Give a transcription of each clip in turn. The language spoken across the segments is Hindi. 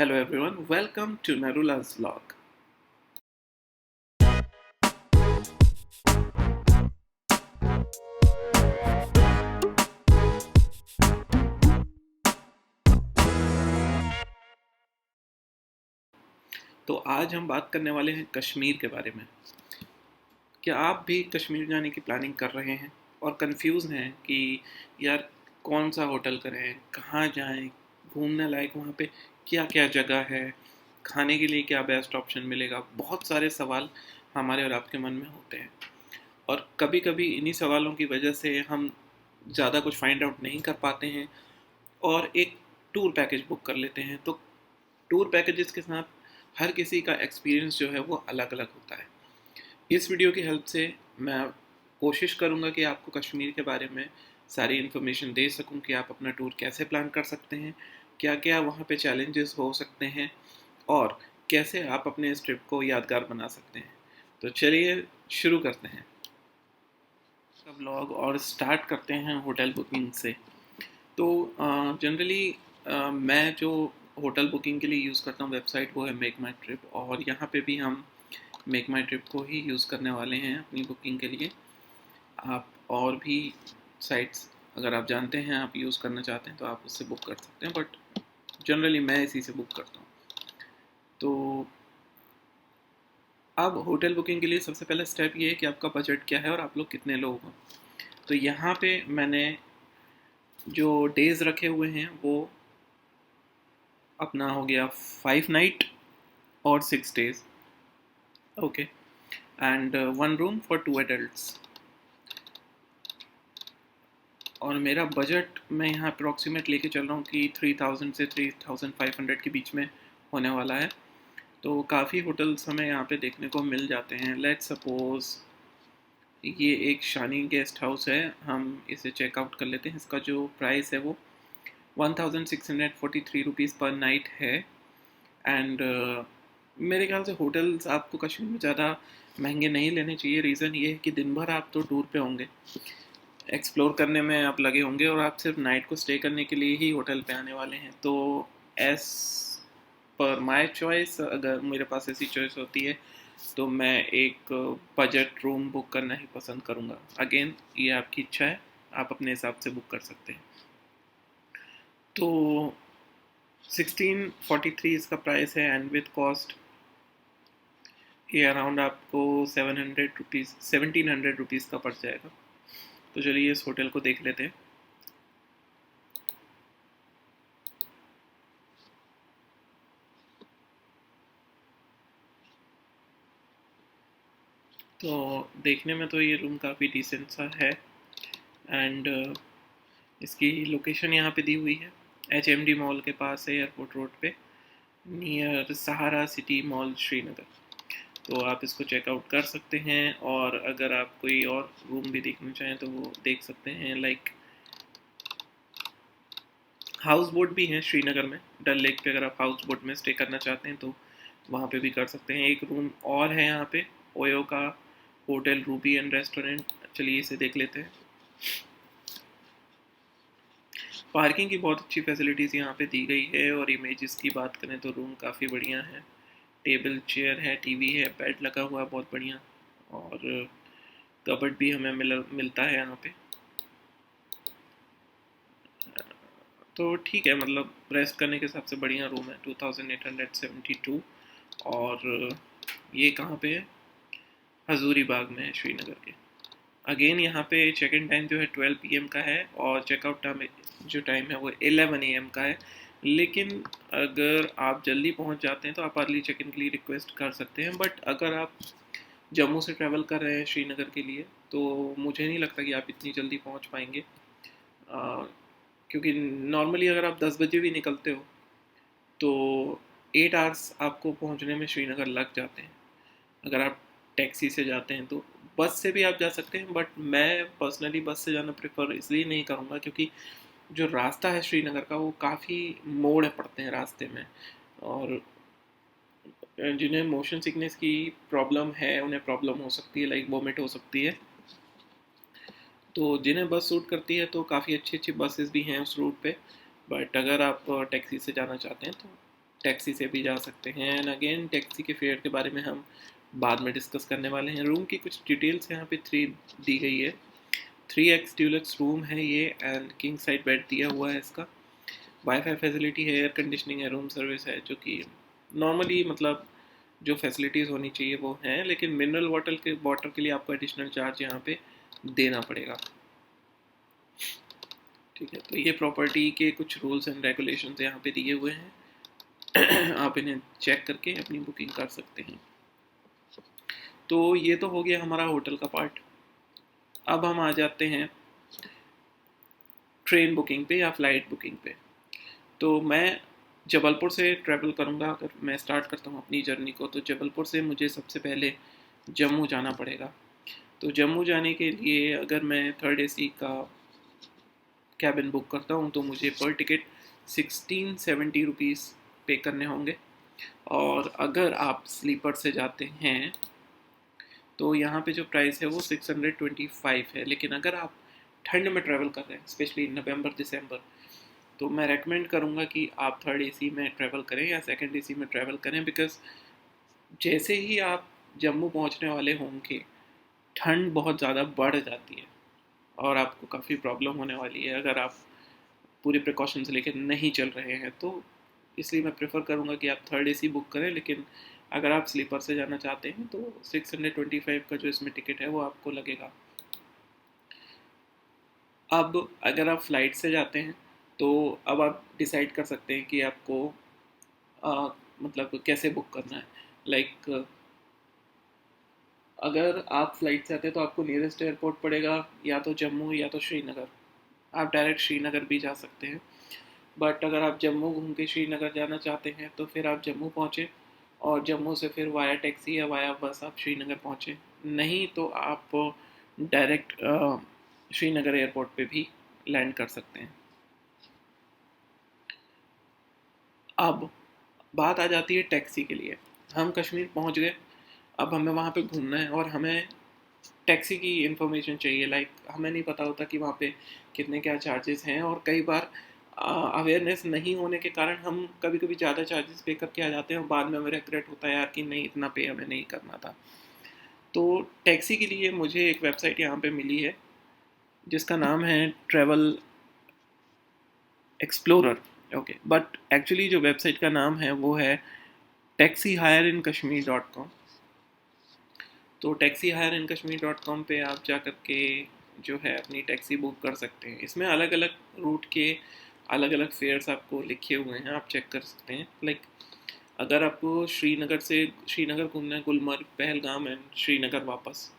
Hello everyone, welcome to Narula's vlog. तो आज हम बात करने वाले हैं कश्मीर के बारे में। क्या आप भी कश्मीर जाने की प्लानिंग कर रहे हैं और कंफ्यूज हैं कि यार कौन सा होटल करें, कहाँ जाएं, घूमने लायक वहाँ पे क्या क्या जगह है, खाने के लिए क्या बेस्ट ऑप्शन मिलेगा। बहुत सारे सवाल हमारे और आपके मन में होते हैं और कभी कभी इन्हीं सवालों की वजह से हम ज़्यादा कुछ फाइंड आउट नहीं कर पाते हैं और एक टूर पैकेज बुक कर लेते हैं। तो टूर पैकेजेस के साथ हर किसी का एक्सपीरियंस जो है वो अलग अलग होता है। इस वीडियो की हेल्प से मैं कोशिश करूँगा कि आपको कश्मीर के बारे में सारी इन्फॉर्मेशन दे सकूँ कि आप अपना टूर कैसे प्लान कर सकते हैं, क्या क्या वहाँ पे चैलेंजेस हो सकते हैं और कैसे आप अपने इस ट्रिप को यादगार बना सकते हैं। तो चलिए शुरू करते हैं का व्लॉग और स्टार्ट करते हैं होटल बुकिंग से। तो जनरली मैं जो होटल बुकिंग के लिए यूज़ करता हूँ वेबसाइट वो है मेक माई ट्रिप, और यहाँ पे भी हम मेक माई ट्रिप को ही यूज़ करने वाले हैं अपनी बुकिंग के लिए। आप और भी साइट्स अगर आप जानते हैं, आप यूज़ करना चाहते हैं तो आप उससे बुक कर सकते हैं, बट जनरली मैं इसी से बुक करता हूँ। तो अब होटल बुकिंग के लिए सबसे पहला स्टेप ये है कि आपका बजट क्या है और आप लोग कितने लोग हो। तो यहाँ पे मैंने जो डेज़ रखे हुए हैं वो अपना हो गया 5 नाइट और 6 days, okay, and 1 room for 2 adults. और मेरा बजट मैं यहाँ अप्रॉक्सीमेट लेके चल रहा हूँ कि 3000 से 3500 के बीच में होने वाला है। तो काफ़ी होटल्स हमें यहाँ पे देखने को मिल जाते हैं। लेट्स सपोज ये एक शानी गेस्ट हाउस है, हम इसे चेकआउट कर लेते हैं। इसका जो प्राइस है वो 1643 रुपीज़ पर नाइट है। एंड मेरे ख्याल से होटल्स आपको कश्मीर में ज़्यादा महंगे नहीं लेने चाहिए। रीज़न ये है कि दिन भर आप तो टूर पे होंगे, एक्सप्लोर करने में आप लगे होंगे और आप सिर्फ नाइट को स्टे करने के लिए ही होटल पे आने वाले हैं। तो एस पर माय चॉइस, अगर मेरे पास ऐसी चॉइस होती है तो मैं एक बजट रूम बुक करना ही पसंद करूँगा। अगेन ये आपकी इच्छा है, आप अपने हिसाब से बुक कर सकते हैं। तो 1643 इसका प्राइस है एंड विद कॉस्ट ये अराउंड आपको 700 रुपीज़ 1700 रुपीज़ का पड़ जाएगा। तो चलिए इस होटल को देख लेते हैं। तो देखने में तो ये रूम काफ़ी डिसेंट सा है एंड इसकी लोकेशन यहाँ पे दी हुई है, HMD मॉल के पास है, एयरपोर्ट रोड पे, नियर सहारा सिटी मॉल श्रीनगर। तो आप इसको चेकआउट कर सकते हैं और अगर आप कोई और रूम भी देखना चाहें तो वो देख सकते हैं। लाइक हाउस बोट भी हैं श्रीनगर में, डल लेक पे अगर आप हाउस बोट में स्टे करना चाहते हैं तो वहाँ पे भी कर सकते हैं। एक रूम और है यहाँ पे, ओयो का होटल रूबी एंड रेस्टोरेंट। चलिए इसे देख लेते हैं। पार्किंग की बहुत अच्छी फैसिलिटीज़ यहाँ पे दी गई है और इमेजेस की बात करें तो रूम काफ़ी बढ़िया है। टेबल चेयर है, टीवी है, बेड लगा हुआ है बहुत बढ़िया, और कबर्ड भी हमें मिलता है यहाँ पे। तो ठीक है, मतलब रेस्ट करने के हिसाब से बढ़िया रूम है। 2872। और ये कहाँ पे है? हजूरी बाग में है श्रीनगर के। अगेन यहाँ पे चेक इन टाइम जो है 12 PM का है और चेकआउट टाइम जो टाइम है वो 11 AM का है। लेकिन अगर आप जल्दी पहुँच जाते हैं तो आप अर्ली चेक इन के लिए रिक्वेस्ट कर सकते हैं, बट अगर आप जम्मू से ट्रैवल कर रहे हैं श्रीनगर के लिए तो मुझे नहीं लगता कि आप इतनी जल्दी पहुँच पाएंगे। क्योंकि नॉर्मली अगर आप 10 बजे भी निकलते हो तो 8 आवर्स आपको पहुँचने में श्रीनगर लग जाते हैं अगर आप टैक्सी से जाते हैं। तो बस से भी आप जा सकते हैं, बट मैं पर्सनली बस से जाना प्रेफर इसलिए नहीं करूँगा क्योंकि जो रास्ता है श्रीनगर का वो काफ़ी मोड़ पड़ते हैं रास्ते में, और जिन्हें मोशन सिकनेस की प्रॉब्लम है उन्हें प्रॉब्लम हो सकती है, लाइक वोमिट हो सकती है। तो जिन्हें बस सूट करती है तो काफ़ी अच्छी अच्छी बसेस भी हैं उस रूट पे, बट अगर आप टैक्सी से जाना चाहते हैं तो टैक्सी से भी जा सकते हैं। एंड अगेन टैक्सी के फेयर के बारे में हम बाद में डिस्कस करने वाले हैं। रूम की कुछ डिटेल्स यहाँ पे 3 दी गई है। 3x डीलक्स रूम है ये, एंड किंग साइड बेड दिया हुआ है इसका। वाईफाई फैसिलिटी है, एयर कंडीशनिंग है, रूम सर्विस है, जो कि नॉर्मली मतलब जो फैसिलिटीज़ होनी चाहिए वो हैं, लेकिन मिनरल वाटर के लिए आपको एडिशनल चार्ज यहाँ पे देना पड़ेगा। ठीक है, तो ये प्रॉपर्टी के कुछ रूल्स एंड रेगुलेशंस यहाँ पे दिए हुए हैं। आप इन्हें चेक करके अपनी बुकिंग कर सकते हैं। तो ये तो हो गया हमारा होटल का पार्ट। अब हम आ जाते हैं ट्रेन बुकिंग पे या फ्लाइट बुकिंग पे। तो मैं जबलपुर से ट्रैवल करूँगा। अगर मैं स्टार्ट करता हूँ अपनी जर्नी को, तो जबलपुर से मुझे सबसे पहले जम्मू जाना पड़ेगा। तो जम्मू जाने के लिए अगर मैं 3rd AC का कैबिन बुक करता हूँ तो मुझे पर टिकट 1670 रुपीज़ पे करने होंगे। और अगर आप स्लीपर से जाते हैं तो यहाँ पे जो प्राइस है वो 625 है। लेकिन अगर आप ठंड में ट्रैवल कर रहे हैं, स्पेशली नवंबर दिसंबर, तो मैं रेकमेंड करूँगा कि आप 3rd AC में ट्रैवल करें या 2nd AC में ट्रैवल करें, बिकॉज जैसे ही आप जम्मू पहुँचने वाले होंगे ठंड बहुत ज़्यादा बढ़ जाती है और आपको काफ़ी प्रॉब्लम होने वाली है अगर आप पूरी प्रिकॉशंस लेकर नहीं चल रहे हैं। तो इसलिए मैं प्रेफर करूँगा कि आप 3rd AC बुक करें। लेकिन अगर आप स्लीपर से जाना चाहते हैं तो 625 का जो इसमें टिकट है वो आपको लगेगा। अब अगर आप फ्लाइट से जाते हैं तो अब आप डिसाइड कर सकते हैं कि आपको मतलब कैसे बुक करना है। लाइक अगर आप फ्लाइट से आते हैं तो आपको नियरेस्ट एयरपोर्ट पड़ेगा या तो जम्मू या तो श्रीनगर। आप डायरेक्ट श्रीनगर भी जा सकते हैं, बट अगर आप जम्मू घूम के श्रीनगर जाना चाहते हैं तो फिर आप जम्मू पहुँचें और जम्मू से फिर वाया टैक्सी या वाया बस आप श्रीनगर पहुँचें। नहीं तो आप डायरेक्ट श्रीनगर एयरपोर्ट पे भी लैंड कर सकते हैं। अब बात आ जाती है टैक्सी के लिए। हम कश्मीर पहुँच गए, अब हमें वहाँ पे घूमना है और हमें टैक्सी की इन्फॉर्मेशन चाहिए। लाइक हमें नहीं पता होता कि वहाँ पे कितने क्या चार्जेस हैं, और कई बार अवेयरनेस नहीं होने के कारण हम कभी कभी ज़्यादा चार्जेस पे करके आ जाते हैं और बाद में हमें रिग्रेट होता है यार कि नहीं, इतना पे हमें नहीं करना था। तो टैक्सी के लिए मुझे एक वेबसाइट यहाँ पे मिली है जिसका नाम है travel explorer. Okay, but actually जो वेबसाइट का नाम है वो है taxihireinkashmir.com। तो taxihireinkashmir.com पे आप जा कर के जो है अपनी टैक्सी बुक कर सकते हैं। इसमें अलग अलग रूट के अलग अलग फेयर्स आपको लिखे हुए हैं, आप चेक कर सकते हैं। लाइक अगर आपको श्रीनगर घूमना है, गुलमर्ग, पहलगाम एंड श्रीनगर वापस,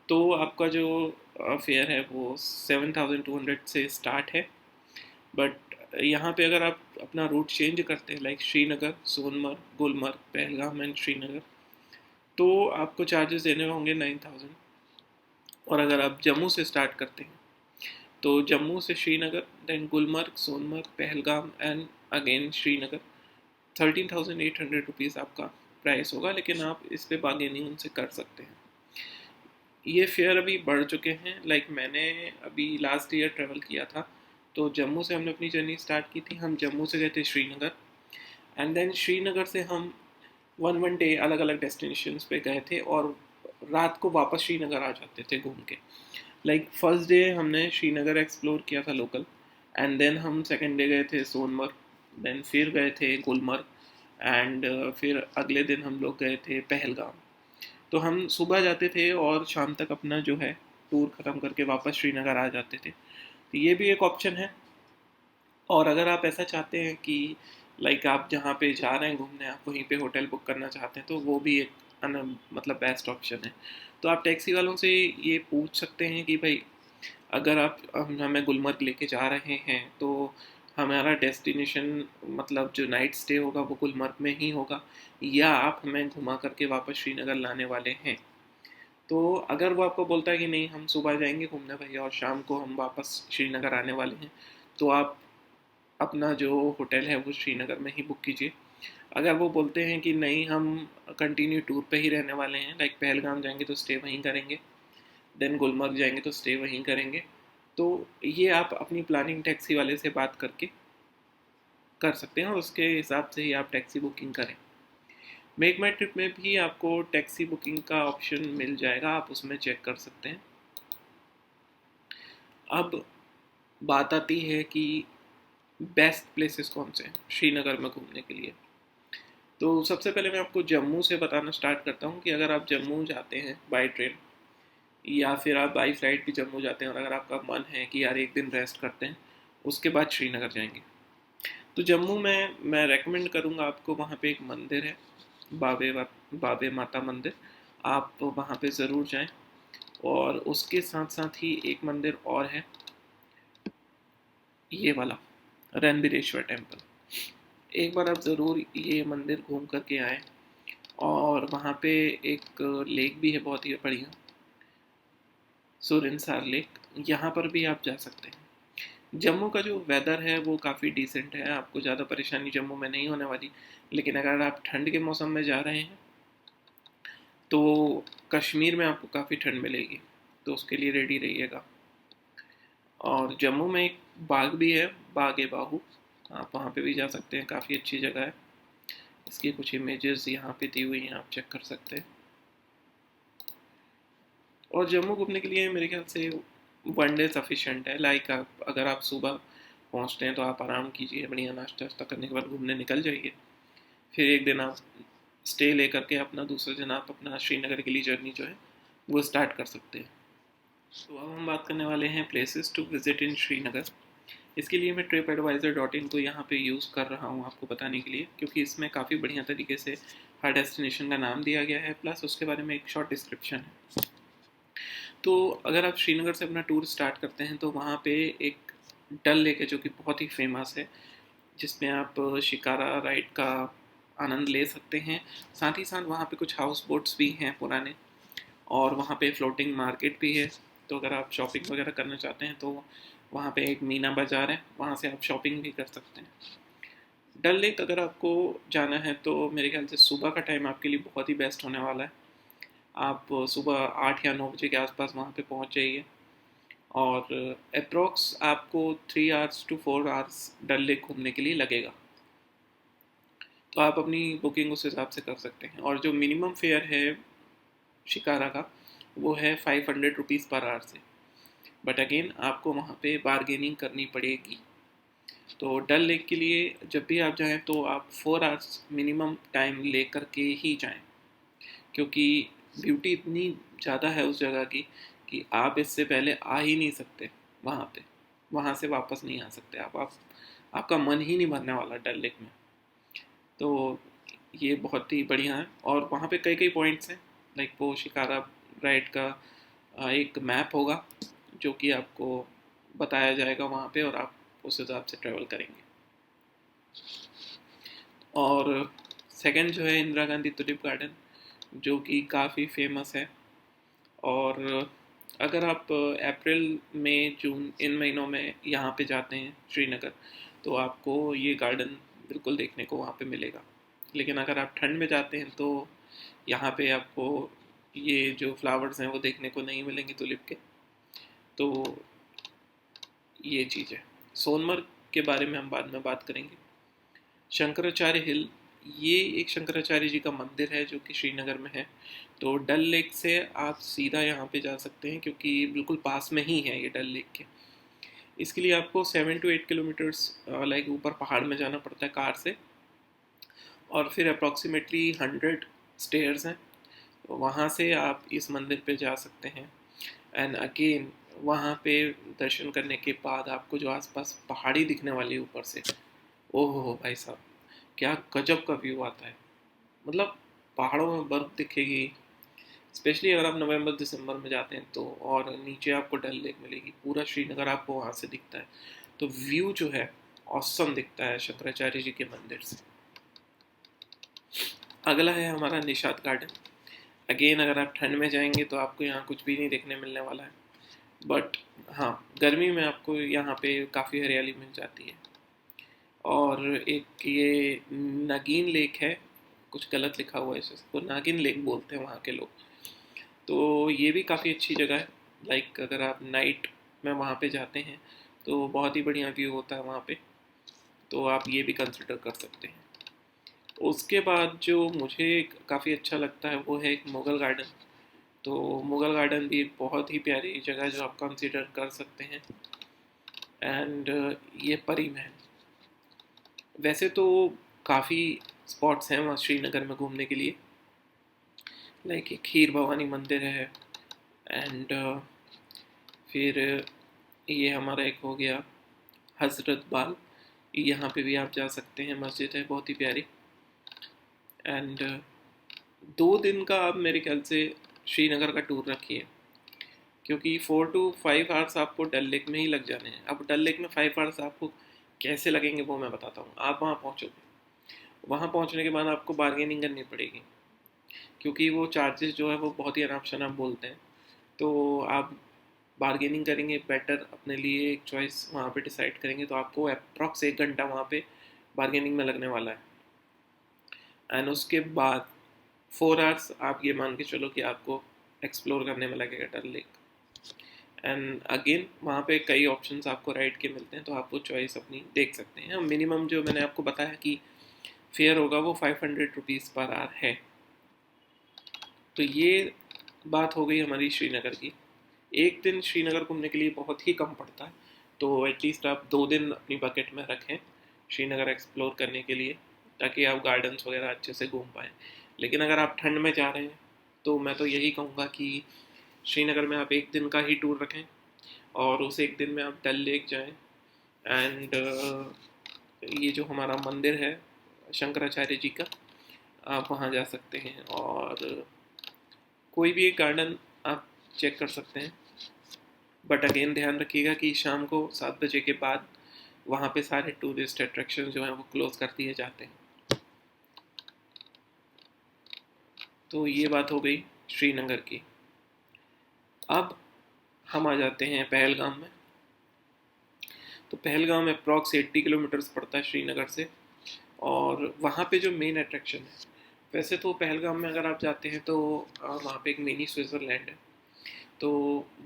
तो आपका जो फेयर है वो 7200 से स्टार्ट है। बट यहाँ पे अगर आप अपना रूट चेंज करते हैं, लाइक श्रीनगर, सोनमर्ग, गुलमर्ग, पहलगाम एंड श्रीनगर, तो आपको चार्जेस देने होंगे 9000। और अगर आप जम्मू से स्टार्ट करते हैं तो जम्मू से Srinagar, then Gulmarg, Sonmarg, Pahalgam and again Srinagar, 13,800 rupees आपका प्राइस होगा। लेकिन आप इस पर बार्गेनिंग उनसे कर सकते हैं। ये फेयर अभी बढ़ चुके हैं। लाइक मैंने अभी लास्ट ईयर ट्रैवल किया था, तो जम्मू से हमने अपनी जर्नी स्टार्ट की थी। हम जम्मू से गए थे श्रीनगर, एंड देन श्रीनगर से हम वन डे अलग अलग डेस्टिनेशंस पे गए थे और रात को वापस श्रीनगर आ जाते थे घूम के। लाइक फर्स्ट डे हमने श्रीनगर एक्सप्लोर किया था लोकल, एंड देन हम सेकेंड डे गए थे सोनमर्ग, देन फिर गए थे गुलमर्ग, एंड फिर अगले दिन हम लोग गए थे पहलगाम। तो हम सुबह जाते थे और शाम तक अपना जो है टूर ख़त्म करके वापस श्रीनगर आ जाते थे। तो ये भी एक ऑप्शन है। और अगर आप ऐसा चाहते हैं कि लाइक आप जहाँ पे जा रहे हैं घूमने, आप वहीं पे होटल बुक करना चाहते हैं, तो वो भी एक मतलब बेस्ट ऑप्शन है। तो आप टैक्सी वालों से ये पूछ सकते हैं कि भाई अगर आप हमें गुलमर्ग लेके जा रहे हैं तो हमारा डेस्टिनेशन मतलब जो नाइट स्टे होगा वो गुलमर्ग में ही होगा, या आप हमें घुमा करके वापस श्रीनगर लाने वाले हैं। तो अगर वो आपको बोलता है कि नहीं, हम सुबह जाएंगे घूमने भाई और शाम को हम वापस श्रीनगर आने वाले हैं, तो आप अपना जो होटल है वो श्रीनगर में ही बुक कीजिए। अगर वो बोलते हैं कि नहीं, हम कंटिन्यू टूर पे ही रहने वाले हैं, लाइक पहलगाम जाएंगे तो स्टे वहीं करेंगे, देन गुलमर्ग जाएंगे तो स्टे वहीं करेंगे, तो ये आप अपनी प्लानिंग टैक्सी वाले से बात करके कर सकते हैं और उसके हिसाब से ही आप टैक्सी बुकिंग करें। मेक माई ट्रिप में भी आपको टैक्सी बुकिंग का ऑप्शन मिल जाएगा, आप उसमें चेक कर सकते हैं। अब बात आती है कि बेस्ट प्लेसेस कौन से हैं श्रीनगर में घूमने के लिए। तो सबसे पहले मैं आपको जम्मू से बताना स्टार्ट करता हूँ कि अगर आप जम्मू जाते हैं बाई ट्रेन या फिर आप बाई फ्लाइट भी जम्मू जाते हैं और अगर आपका मन है कि यार एक दिन रेस्ट करते हैं, उसके बाद श्रीनगर जाएंगे, तो जम्मू में मैं रेकमेंड करूँगा आपको, वहाँ पे एक मंदिर है, बाबे बाबे माता मंदिर, आप वहाँ पे ज़रूर जाएं। और उसके साथ साथ ही एक मंदिर और है, ये वाला रणबीरेश्वर टेम्पल। एक बार आप ज़रूर ये मंदिर घूम करके आएँ। और वहाँ पे एक लेक भी है बहुत ही बढ़िया, सुरनसार लेक, यहाँ पर भी आप जा सकते हैं। जम्मू का जो वेदर है वो काफ़ी डिसेंट है, आपको ज़्यादा परेशानी जम्मू में नहीं होने वाली। लेकिन अगर आप ठंड के मौसम में जा रहे हैं तो कश्मीर में आपको काफ़ी ठंड मिलेगी, तो उसके लिए रेडी रहिएगा। और जम्मू में एक बाग भी है, बाग ए बाहू, आप वहाँ पे भी जा सकते हैं, काफ़ी अच्छी जगह है। इसकी कुछ इमेजेस यहाँ पे दी हुई हैं, आप चेक कर सकते हैं। और जम्मू घूमने के लिए मेरे ख्याल से वन डे सफिशेंट है। लाइक आप अगर आप सुबह पहुँचते हैं तो आप आराम कीजिए, बढ़िया नाश्ता वाश्ता करने के बाद घूमने निकल जाइए। फिर एक दिन आप स्टे ले करके अपना दूसरे दिन आप अपना श्रीनगर के लिए जर्नी जो है वो स्टार्ट कर सकते हैं। तो अब हम बात करने वाले हैं places to visit in Srinagar. इसके लिए मैं tripadvisor.in को यहाँ पे यूज़ कर रहा हूँ आपको बताने के लिए, क्योंकि इसमें काफ़ी बढ़िया तरीके से हर डेस्टिनेशन का नाम दिया गया है, प्लस उसके बारे में एक शॉर्ट डिस्क्रिप्शन है। तो अगर आप श्रीनगर से अपना टूर स्टार्ट करते हैं तो वहाँ पे एक डल लेक है जो कि बहुत ही फेमस है, जिसमें आप शिकारा राइड का आनंद ले सकते हैं। साथ ही साथ वहाँ पे कुछ हाउस बोट्स भी हैं पुराने, और वहाँ पे फ्लोटिंग मार्केट भी है। तो अगर आप शॉपिंग वगैरह करना चाहते हैं तो वहाँ पे एक मीना बाज़ार है, वहाँ से आप शॉपिंग भी कर सकते हैं। डल लेक अगर आपको जाना है तो मेरे ख्याल से सुबह का टाइम आपके लिए बहुत ही बेस्ट होने वाला है। आप सुबह 8 या 9 बजे के आसपास वहाँ पे पहुँच जाइए, और अप्रोक्स आपको 3 hours to 4 hours Dal lake घूमने के लिए लगेगा। तो आप अपनी बुकिंग उस हिसाब से कर सकते हैं। और जो मिनिमम फेयर है शिकारा का वो है 500 रुपीज़ पर आवर से, बट अगेन आपको वहाँ पे बारगेनिंग करनी पड़ेगी। तो डल लेक के लिए जब भी आप जाएं तो आप 4 hours मिनिमम टाइम ले करके ही जाएं, क्योंकि ब्यूटी इतनी ज़्यादा है उस जगह की कि आप इससे पहले आ ही नहीं सकते वहाँ पे, वहाँ से वापस नहीं आ सकते आप आपका मन ही नहीं भरने वाला डल लेक में। तो ये बहुत ही बढ़िया है। और वहाँ पे कई कई पॉइंट्स हैं, लाइक वो शिकारा राइड का एक मैप होगा जो कि आपको बताया जाएगा वहाँ पे, और आप उस हिसाब से ट्रैवल करेंगे। और सेकंड जो है इंदिरा गांधी टुलिप गार्डन, जो कि काफ़ी फेमस है। और अगर आप अप्रैल मई जून इन महीनों में यहाँ पे जाते हैं श्रीनगर तो आपको ये गार्डन बिल्कुल देखने को वहाँ पे मिलेगा। लेकिन अगर आप ठंड में जाते हैं तो यहाँ पे आपको ये जो फ्लावर्स हैं वो देखने को नहीं मिलेंगे टुलिप के। तो ये चीज़ है। सोनमर्ग के बारे में हम बाद में बात करेंगे। शंकराचार्य हिल, ये एक शंकराचार्य जी का मंदिर है जो कि श्रीनगर में है। तो डल लेक से आप सीधा यहाँ पे जा सकते हैं, क्योंकि बिल्कुल पास में ही है ये डल लेक के। इसके लिए आपको 7 to 8 किलोमीटर्स लाइक ऊपर पहाड़ में जाना पड़ता है कार से, और फिर अप्रॉक्सीमेटली 100 स्टेयर्स हैं, तो वहाँ से आप इस मंदिर पे जा सकते हैं। एंड अगेन वहाँ पे दर्शन करने के बाद आपको जो आसपास पहाड़ी दिखने वाली है ऊपर से, ओहो हो भाई साहब, क्या गजब का व्यू आता है। मतलब पहाड़ों में बर्फ़ दिखेगी, स्पेशली अगर आप नवंबर दिसंबर में जाते हैं तो, और नीचे आपको डल लेक मिलेगी, पूरा श्रीनगर आपको वहाँ से दिखता है। तो व्यू जो है ऑसम दिखता है शंकराचार्य जी के मंदिर से। अगला है हमारा निषाद गार्डन। अगेन अगर आप ठंड में जाएंगे तो आपको यहाँ कुछ भी नहीं देखने मिलने वाला है, बट हाँ गर्मी में आपको यहाँ पे काफ़ी हरियाली मिल जाती है। और एक ये नागिन लेक है, कुछ गलत लिखा हुआ है, इसको नागिन लेक बोलते हैं वहाँ के लोग। तो ये भी काफ़ी अच्छी जगह है। लाइक अगर आप नाइट में वहाँ पे जाते हैं तो बहुत ही बढ़िया व्यू होता है वहाँ पे। तो आप ये भी कंसिडर कर सकते हैं। उसके बाद जो मुझे काफ़ी अच्छा लगता है वो है एक मुग़ल गार्डन। तो मुग़ल गार्डन भी एक बहुत ही प्यारी जगह है जो आप कंसिडर कर सकते हैं। एंड ये परी महल, वैसे तो काफ़ी स्पॉट्स हैं वहाँ श्रीनगर में घूमने के लिए, लाइक एक खीर भवानी मंदिर है। एंड फिर ये हमारा एक हो गया हज़रत बाल, यहाँ पे भी आप जा सकते हैं, मस्जिद है बहुत ही प्यारी। एंड 2 दिन का आप मेरे ख्याल से श्रीनगर का टूर रखिए, क्योंकि 4 to 5 आवर्स आपको डल लेक में ही लग जाने हैं। अब डल लेक में 5 आवर्स आपको कैसे लगेंगे वो मैं बताता हूँ। आप वहाँ पहुँचोगे, वहाँ पहुँचने के बाद आपको बार्गेनिंग करनी पड़ेगी, क्योंकि वो चार्जेस जो है वो बहुत ही अनाप शनाप बोलते हैं। तो आप बार्गेनिंग करेंगे, बेटर अपने लिए एक चॉइस वहाँ पे डिसाइड करेंगे, तो आपको अप्रॉक्स 1 घंटा वहाँ पे बार्गेनिंग में लगने वाला है। एंड उसके बाद 4 आवर्स आप ये मान के चलो कि आपको एक्सप्लोर करने में लगेगा डल लेक। एंड अगेन वहाँ पे कई ऑप्शंस आपको राइड के मिलते हैं, तो आप वो चॉइस अपनी देख सकते हैं। मिनिमम जो मैंने आपको बताया कि फेयर होगा वो 500 रुपीज़ पर आवर है। तो ये बात हो गई हमारी श्रीनगर की। एक दिन श्रीनगर घूमने के लिए बहुत ही कम पड़ता है, तो एटलीस्ट आप 2 दिन अपनी बकेट में रखें श्रीनगर एक्सप्लोर करने के लिए, ताकि आप गार्डन्स वगैरह अच्छे से घूम पाएँ। लेकिन अगर आप ठंड में जा रहे हैं तो मैं तो यही कहूँगा कि श्रीनगर में आप 1 दिन का ही टूर रखें, और उस 1 दिन में आप डल लेक जाएं। एंड ये जो हमारा मंदिर है शंकराचार्य जी का, आप वहाँ जा सकते हैं, और कोई भी एक गार्डन आप चेक कर सकते हैं। बट अगेन ध्यान रखिएगा कि शाम को 7 बजे के बाद वहाँ पे सारे टूरिस्ट अट्रैक्शन जो हैं वो क्लोज कर दिए जाते हैं। तो ये बात हो गई श्रीनगर की। अब हम आ जाते हैं पहलगाम में। तो पहलगाम अप्रॉक्स 80 किलोमीटर्स पड़ता है श्रीनगर से, और वहाँ पे जो मेन अट्रैक्शन है, वैसे तो पहलगाम में अगर आप जाते हैं तो वहाँ पे एक मिनी स्विट्ज़रलैंड है। तो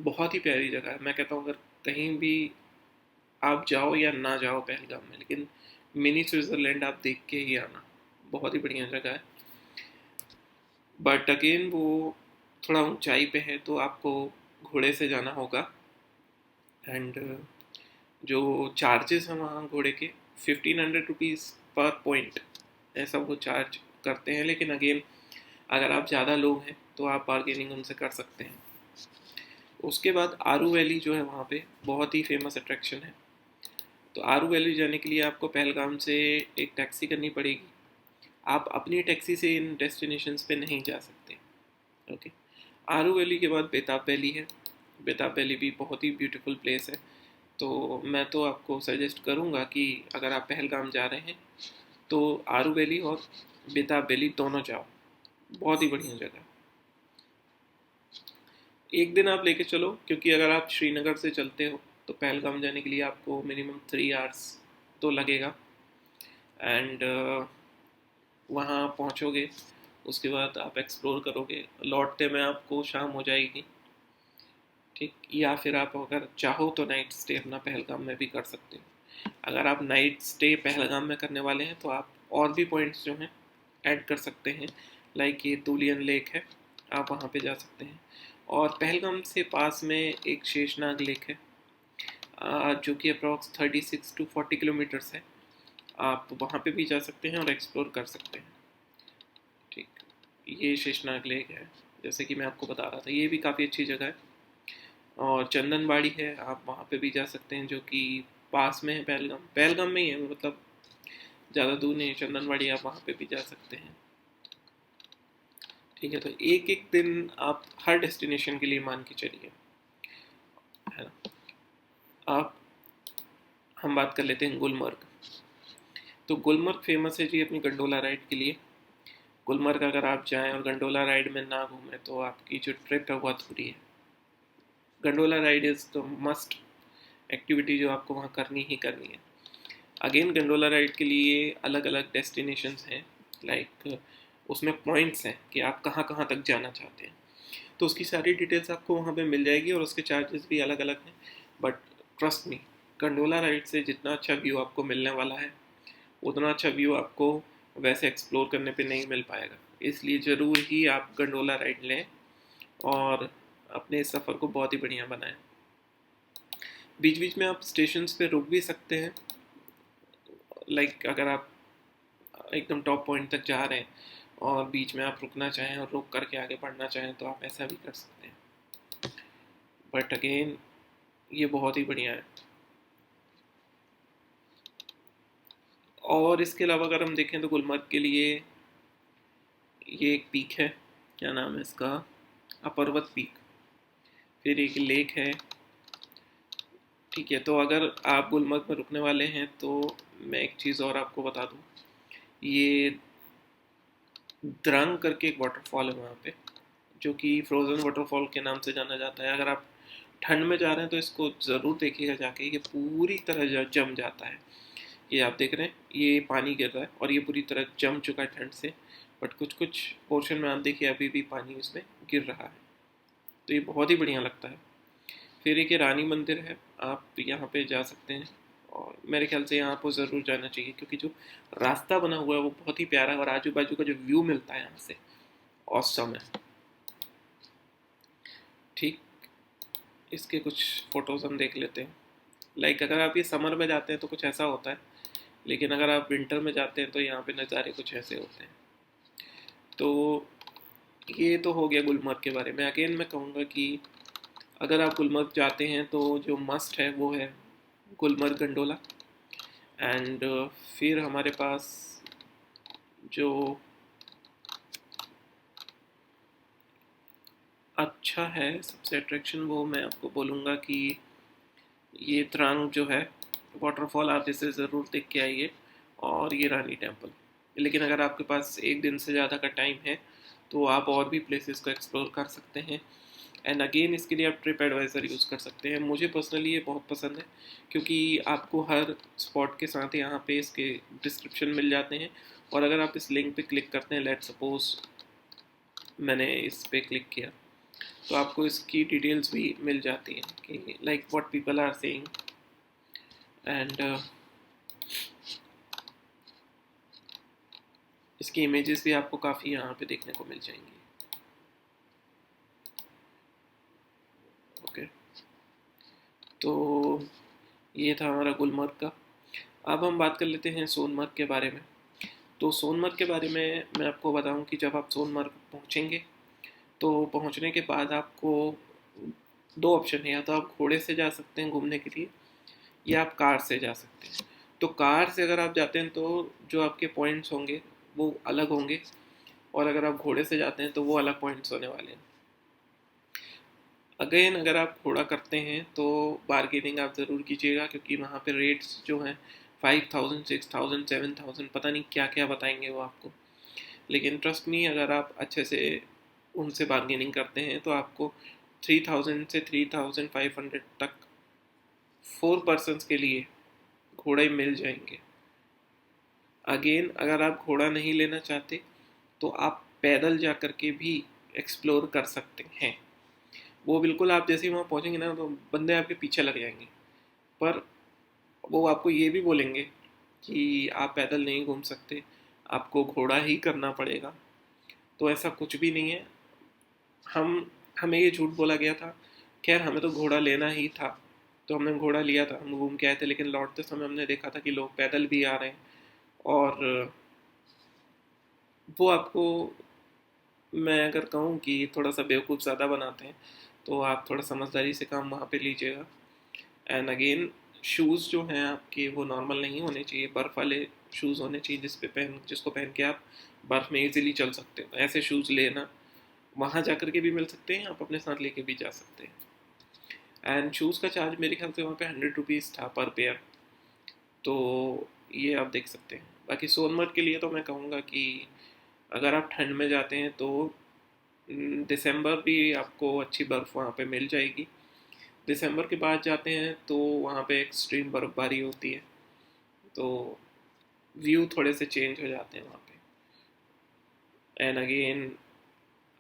बहुत ही प्यारी जगह है। मैं कहता हूँ अगर कहीं भी आप जाओ या ना जाओ पहलगाम में, लेकिन मिनी स्विट्ज़रलैंड आप देख के ही आना, बहुत ही बढ़िया जगह है। बट अगेन वो थोड़ा ऊंचाई पे है, तो आपको घोड़े से जाना होगा। एंड जो चार्जेस हैं वहाँ घोड़े के 1500 रुपीज़ पर पॉइंट, ऐसा वो चार्ज करते हैं। लेकिन अगेन अगर आप ज़्यादा लोग हैं तो आप बार्गेनिंग उनसे कर सकते हैं। उसके बाद आरू वैली जो है वहाँ पे बहुत ही फेमस अट्रैक्शन है। तो आरू वैली जाने के लिए आपको पहलगाम से एक टैक्सी करनी पड़ेगी। आप अपनी टैक्सी से इन डेस्टिनेशंस पे नहीं जा सकते। ओके। आरू वैली के बाद बेताब वैली है। बेताब वैली भी बहुत ही ब्यूटीफुल प्लेस है। तो मैं तो आपको सजेस्ट करूँगा कि अगर आप पहलगाम जा रहे हैं तो आरू वैली और बेताब वैली दोनों जाओ, बहुत ही बढ़िया जगह है। एक दिन आप लेके चलो, क्योंकि अगर आप श्रीनगर से चलते हो तो पहलगाम जाने के लिए आपको मिनिमम 3 आवर्स तो लगेगा। एंड वहाँ पहुँचोगे, उसके बाद आप एक्सप्लोर करोगे, लौटते में आपको शाम हो जाएगी। ठीक, या फिर आप अगर चाहो तो नाइट स्टे अपना पहलगाम में भी कर सकते हो। अगर आप नाइट स्टे पहलगाम में करने वाले हैं तो आप और भी पॉइंट्स जो हैं ऐड कर सकते हैं, लाइक ये तुलियन लेक है, आप वहाँ पे जा सकते हैं। और पहलगाम से पास में एक शेषनाग लेक है, जो कि अप्रॉक्स 36 to 40 किलोमीटर्स है। आप वहाँ पे भी जा सकते हैं और एक्सप्लोर कर सकते हैं। ठीक, ये शेषनाग लेक है, जैसे कि मैं आपको बता रहा था, ये भी काफ़ी अच्छी जगह है। और चंदनबाड़ी है, आप वहाँ पे भी जा सकते हैं, जो कि पास में है पहलगाम, पहलगाम में ही है, मतलब ज़्यादा दूर नहीं है। चंदनबाड़ी आप वहाँ पे भी जा सकते हैं। ठीक है, तो एक एक दिन आप हर डेस्टिनेशन के लिए मान के चलिए, है ना। आप हम बात कर लेते हैं गुलमर्ग। तो गुलमर्ग फेमस है जी अपनी गंडोला राइड के लिए। गुलमर्ग अगर आप जाएं और गंडोला राइड में ना घूमें तो आपकी जो ट्रिप है वो अधूरी है। Gondola ride is the must activity जो आपको वहाँ करनी ही करनी है। अगेन गंडोला राइड के लिए अलग अलग डेस्टिनेशंस हैं, लाइक उसमें पॉइंट्स हैं कि आप कहाँ कहाँ तक जाना चाहते हैं। तो उसकी सारी डिटेल्स आपको वहाँ पे मिल जाएगी, और उसके चार्जेस भी अलग अलग हैं। But trust me, gondola ride से जितना अच्छा व्यू आपको मिलने वाला है उतना अच्छा व्यू आपको वैसे एक्सप्लोर करने पे नहीं मिल पाएगा। इसलिए ज़रूर ही आप गंडोला राइड लें और अपने इस सफ़र को बहुत ही बढ़िया बनाएं। बीच बीच में आप स्टेशंस पे रुक भी सकते हैं। लाइक अगर आप एकदम टॉप पॉइंट तक जा रहे हैं और बीच में आप रुकना चाहें और रुक करके आगे बढ़ना चाहें तो आप ऐसा भी कर सकते हैं। बट अगेन ये बहुत ही बढ़िया है। और इसके अलावा अगर हम देखें तो गुलमर्ग के लिए ये एक पीक है, क्या नाम है इसका, अपर्वत पीक। फिर एक लेक है। ठीक है, तो अगर आप गुलमर्ग में रुकने वाले हैं तो मैं एक चीज़ और आपको बता दूं, ये द्रंग करके एक वाटरफॉल है वहाँ पे, जो कि फ्रोज़न वाटरफॉल के नाम से जाना जाता है। अगर आप ठंड में जा रहे हैं तो इसको ज़रूर देखिएगा जाके, ये पूरी तरह जम जाता है। ये आप देख रहे हैं, ये पानी गिर रहा है और ये पूरी तरह जम चुका है ठंड से, बट कुछ कुछ पोर्शन में आप देखिए अभी भी पानी इसमें गिर रहा है। तो ये बहुत ही बढ़िया लगता है। फिर एक ये रानी मंदिर है, आप यहाँ पे जा सकते हैं और मेरे ख्याल से यहाँ पर ज़रूर जाना चाहिए, क्योंकि जो रास्ता बना हुआ है वो बहुत ही प्यारा है और आजू बाजू का जो व्यू मिलता है यहाँ से ऑसम है। ठीक, इसके कुछ फ़ोटोज़ हम देख लेते हैं। लाइक अगर आप ये समर में जाते हैं तो कुछ ऐसा होता है, लेकिन अगर आप विंटर में जाते हैं तो यहाँ पे नज़ारे कुछ ऐसे होते हैं। तो ये तो हो गया गुलमर्ग के बारे में। अगेन मैं कहूँगा कि अगर आप गुलमर्ग जाते हैं तो जो मस्ट है वो है गुलमर्ग गंडोला। एंड फिर हमारे पास जो अच्छा है सबसे अट्रैक्शन, वो मैं आपको बोलूँगा कि ये त्रांग जो है वाटरफॉल, आप इसे ज़रूर देख के आइए, और ये रानी टेम्पल। लेकिन अगर आपके पास एक दिन से ज़्यादा का टाइम है तो आप और भी प्लेसेस को एक्सप्लोर कर सकते हैं। एंड अगेन इसके लिए आप ट्रिप एडवाइज़र यूज़ कर सकते हैं। मुझे पर्सनली ये बहुत पसंद है, क्योंकि आपको हर स्पॉट के साथ यहाँ पे इसके डिस्क्रिप्शन मिल जाते हैं, और अगर आप इस लिंक पे क्लिक करते हैं, लेट सपोज मैंने इस पे क्लिक किया, तो आपको इसकी डिटेल्स भी मिल जाती हैं कि like what people are saying. And इसकी इमेजेस भी आपको काफ़ी यहाँ पे देखने को मिल जाएंगी। ओके, तो ये था हमारा गुलमर्ग का। अब हम बात कर लेते हैं सोनमर्ग के बारे में। तो सोनमर्ग के बारे में मैं आपको बताऊं कि जब आप सोनमर्ग पहुंचेंगे तो पहुंचने के बाद आपको दो ऑप्शन है, या तो आप घोड़े से जा सकते हैं घूमने के लिए, या आप कार से जा सकते हैं। तो कार से अगर आप जाते हैं तो जो आपके पॉइंट्स होंगे वो अलग होंगे, और अगर आप घोड़े से जाते हैं तो वो अलग पॉइंट्स होने वाले हैं। अगेन अगर आप घोड़ा करते हैं तो बार्गेनिंग आप ज़रूर कीजिएगा, क्योंकि वहाँ पे रेट्स जो हैं 5000, 6000, 7000, पता नहीं क्या क्या बताएंगे वो आपको। लेकिन ट्रस्ट मी, अगर आप अच्छे से उनसे बार्गेनिंग करते हैं तो आपको 3000 से 3500 तक 4 पर्सन्स के लिए घोड़े मिल जाएंगे। अगेन अगर आप घोड़ा नहीं लेना चाहते तो आप पैदल जा कर के भी एक्सप्लोर कर सकते हैं। वो बिल्कुल आप जैसे ही वहाँ पहुँचेंगे ना तो बंदे आपके पीछे लग जाएंगे, पर वो आपको ये भी बोलेंगे कि आप पैदल नहीं घूम सकते, आपको घोड़ा ही करना पड़ेगा। तो ऐसा कुछ भी नहीं है। हम हमें ये झूठ बोला गया था। खैर, हमें तो घोड़ा लेना ही था तो हमने घोड़ा लिया था, हम घूम के आए थे, लेकिन लौटते समय हमने देखा था कि लोग पैदल भी आ रहे हैं, और वो आपको, मैं अगर कहूँ कि थोड़ा सा बेवकूफ़ ज़्यादा बनाते हैं, तो आप थोड़ा समझदारी से काम वहाँ पे लीजिएगा। एंड अगेन शूज़ जो हैं आपके वो नॉर्मल नहीं होने चाहिए, बर्फ़ वाले शूज़ होने चाहिए जिसको पहन के आप बर्फ़ में इजीली चल सकते हो। ऐसे शूज़ लेना, वहाँ जा कर के भी मिल सकते हैं, आप अपने साथ लेके भी जा सकते हैं। एंड शूज़ का चार्ज मेरे ख्याल से वहाँ पे 100 रुपीज़ था पर पेयर। तो ये आप देख सकते हैं। बाकी सोनमर्ग के लिए तो मैं कहूँगा कि अगर आप ठंड में जाते हैं तो दिसंबर भी आपको अच्छी बर्फ़ वहाँ पे मिल जाएगी। दिसंबर के बाद जाते हैं तो वहाँ पे एक्सट्रीम बर्फ़बारी होती है, तो व्यू थोड़े से चेंज हो जाते हैं वहाँ पे। एंड अगेन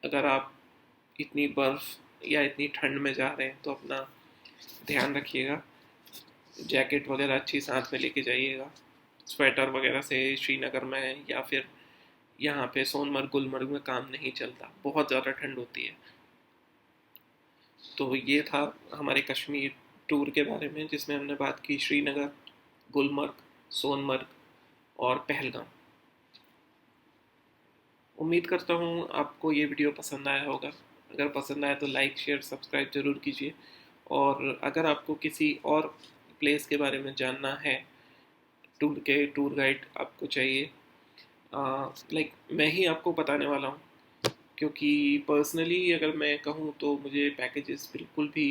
अगर आप इतनी बर्फ़ या इतनी ठंड में जा रहे हैं तो अपना ध्यान रखिएगा, जैकेट वगैरह अच्छी साथ में लेके जाइएगा, स्वेटर वगैरह से श्रीनगर में या फिर यहाँ पे सोनमर्ग गुलमर्ग में काम नहीं चलता, बहुत ज़्यादा ठंड होती है। तो ये था हमारे कश्मीर टूर के बारे में, जिसमें हमने बात की श्रीनगर, गुलमर्ग, सोनमर्ग और पहलगाम। उम्मीद करता हूँ आपको ये वीडियो पसंद आया होगा। अगर पसंद आया तो लाइक शेयर सब्सक्राइब ज़रूर कीजिए। और अगर आपको किसी और प्लेस के बारे में जानना है, टूर गाइड आपको चाहिए, लाइक मैं ही आपको बताने वाला हूँ। क्योंकि पर्सनली अगर मैं कहूँ तो मुझे पैकेजेस बिल्कुल भी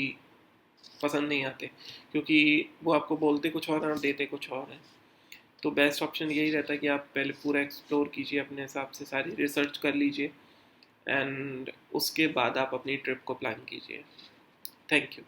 पसंद नहीं आते, क्योंकि वो आपको बोलते कुछ और हैं और देते कुछ और हैं। तो बेस्ट ऑप्शन यही रहता है कि आप पहले पूरा एक्सप्लोर कीजिए, अपने हिसाब से सारी रिसर्च कर लीजिए, एंड उसके बाद आप अपनी ट्रिप को प्लान कीजिए। Thank you.